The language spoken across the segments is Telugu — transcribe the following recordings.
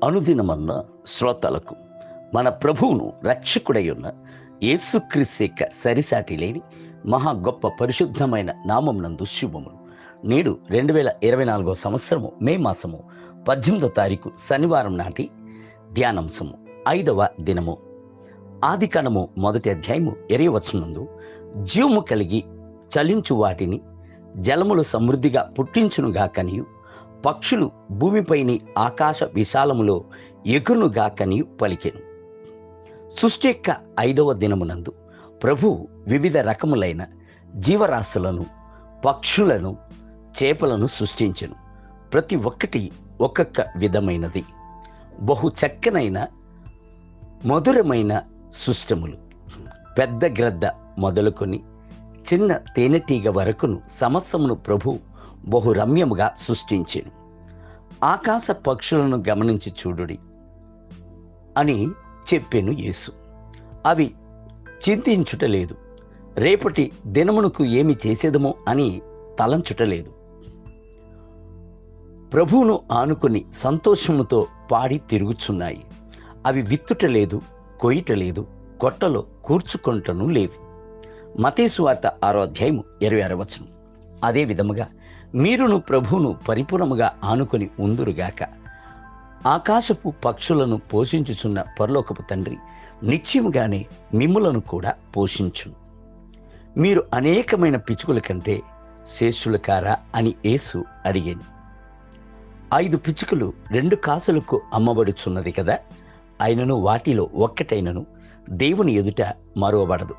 అనుదినమన్న శ్రోతలకు మన ప్రభువును రక్షకుడై ఉన్న యేసుక్రీస్తు యొక్క సరిసాటి లేని మహా గొప్ప పరిశుద్ధమైన నామం నందు శుభములు. నేడు 2024 సంవత్సరము మే మాసము 18వ తారీఖు శనివారం నాటి ధ్యానాంశము 5వ దినము. ఆదికాండము 1వ అధ్యాయము 20వ వచనమందు జీవము కలిగి చలించు వాటిని జలములు సమృద్ధిగా పుట్టించునుగాకనియు పక్షులు భూమిపైని ఆకాశ విశాలములో ఎగురునుగాకనియు పలికెను. సృష్టి యొక్క 5వ దినమునందు ప్రభువు వివిధ రకములైన జీవరాశులను, పక్షులను, చేపలను సృష్టించెను. ప్రతి ఒక్కటి ఒక్కొక్క విధమైనది. బహు చక్కనైన మధురమైన సృష్టములు. పెద్ద గ్రద్ద మొదలుకొని చిన్న తేనెటీగ వరకును సమస్తమును ప్రభు బహు రమ్యముగా సృష్టించెను. ఆకాశ పక్షులను గమనించి చూడుడి అని చెప్పెను యేసు. అవి చింతించుటలేదు, రేపటి దినమునకు ఏమి చేసేదమో అని తలంచుటలేదు. ప్రభువును ఆనుకుని సంతోషముతో పాడి తిరుగుచున్నాయి. అవి విత్తుటలేదు, కొయ్యటలేదు, కొట్టలో కూర్చుకొంటను లేదు. మత్తయి సువార్త 6వ అధ్యాయము 26వ వచనం. అదే విధముగా మీరును ప్రభువును పరిపూర్ణముగా ఆనుకొని ఉందురుగాక. ఆకాశపు పక్షులను పోషించుచున్న పరలోకపు తండ్రి నిశ్చయముగానే మిమ్ములను కూడా పోషించును. మీరు అనేకమైన పిచ్చుకల కంటే శ్రేష్ఠులు కారా అని యేసు అడిగాను. 5 పిచ్చుకలు 2 కాసులకు అమ్మబడుచున్నది కదా. అయినను వాటిలో ఒక్కటైనను దేవుని ఎదుట మరువబడదు.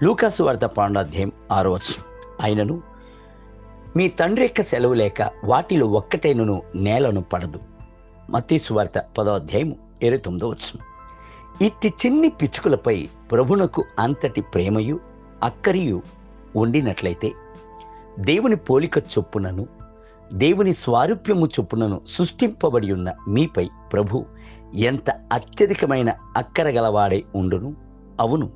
లూకాసు వార్త 12వ అధ్యాయం 6వ వచనం. అయినను మీ తండ్రి యొక్క సెలవు లేక వాటిలో ఒక్కటైనను నేలను పడదు. మత్తయి సువార్త 10వ అధ్యాయం 29వ వచనం. ఇట్టి చిన్ని పిచ్చుకలపై ప్రభునకు అంతటి ప్రేమయు అక్కరియు ఉండినట్లయితే దేవుని పోలిక చొప్పునను దేవుని స్వారూప్యము చొప్పునను సృష్టింపబడి ఉన్న మీపై ప్రభు ఎంత అత్యధికమైన అక్కర గలవాడై ఉండును. అవును,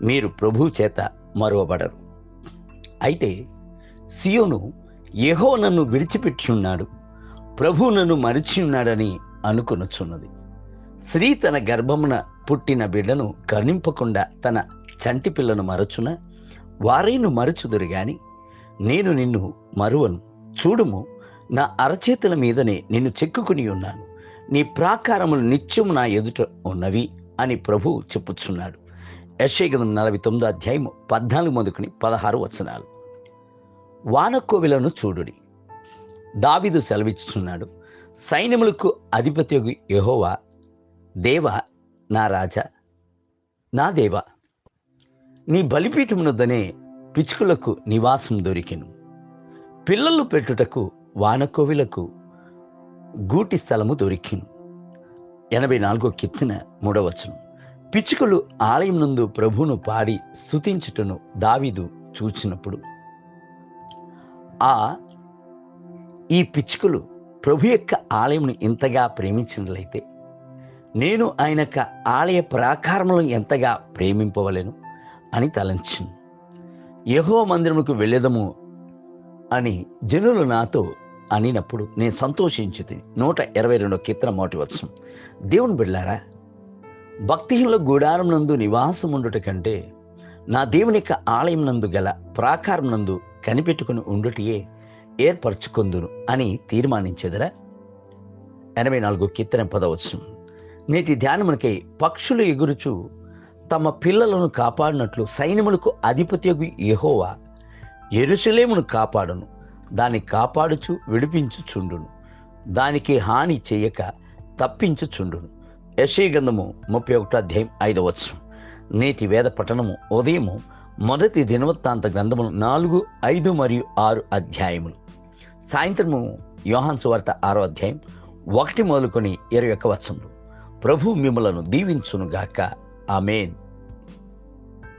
మీరు ప్రభువు చేత మరువబడరు. అయితే సియోను యెహోవా నన్ను విడిచిపెట్టి ఉన్నాడు, ప్రభువు నన్ను మరిచి ఉన్నాడని అనుకొనుచున్నది. స్త్రీ తన గర్భమున పుట్టిన బిడ్డను కరుణింపకుండా తన చంటి పిల్లను మరచున వారైను మరచుదురు గాని నేను నిన్ను మరువను. చూడుము, నా అరచేతుల మీదనే నిన్ను చెక్కుకుని ఉన్నాను, నీ ప్రాకారములు నిత్యము నా ఎదుట ఉన్నవి అని ప్రభువు చెప్పుచున్నాడు. యెషయా గ్రంథం 49వ అధ్యాయము 14 మొదలుకొని 16 వచనాలు. వానకోవిలను చూడుడి. దావీదు సెలవిచ్చుచున్నాడు, సైన్యములకు అధిపతియగు యెహోవా, దేవా, నా రాజా, నా దేవా, నీ బలిపీఠమునొద్దనే పిచ్చుకలకు నివాసం దొరికెను. పిల్లలు పెట్టుటకు వానకోవిలకు గూటి స్థలము దొరికెను. 84వ కీర్తన 3వ వచనం. పిచ్చుకలు ఆలయం నందు ప్రభువును పాడి స్తుతించుటను దావీదు చూచినప్పుడు ఈ పిచ్చుకలు ప్రభు యొక్క ఆలయమును ఇంతగా ప్రేమించినట్లయితే నేను ఆయన యొక్క ఆలయ ప్రాకారములను ఎంతగా ప్రేమింపవలెను అని తలంచింది. యెహోవా మందిరముకు వెళ్ళెదము అని జనులు నాతో అనినప్పుడు నేను సంతోషించుతిని. 122వ కీర్తన 1వ వచనం. దేవుని బిడ్డలారా, భక్తిహీనుల గుడారం నందు నివాసం ఉండుట కంటే నా దేవుని యొక్క ఆలయం నందు గల ప్రాకారం నందు కనిపెట్టుకుని ఉండుటయే ఏర్పరచుకొందును అని తీర్మానించెదరా. 84వ కీర్తన 10వ వచనం. నేటి ధ్యానమునకై పక్షులు ఎగురుచు తమ పిల్లలను కాపాడినట్లు సైన్యములకు అధిపతియగు యెహోవా యెరూషలేమును కాపాడును, దాన్ని కాపాడుచు విడిపించుచుండును, దానికి హాని చేయక తప్పించుచుండును. యెషయా గ్రంథము 31వ అధ్యాయం 5వ వచనం. నేటి వేద పఠనము ఉదయము మొదటి దినవృత్తాంత గ్రంథములు 4, 5 మరియు 6 అధ్యాయములు. సాయంత్రము యోహాను సువార్త 6వ అధ్యాయం 1 మొదలుకొని 21 వచనములు. ప్రభు మిమ్మలను దీవించునుగాక. ఆమేన్.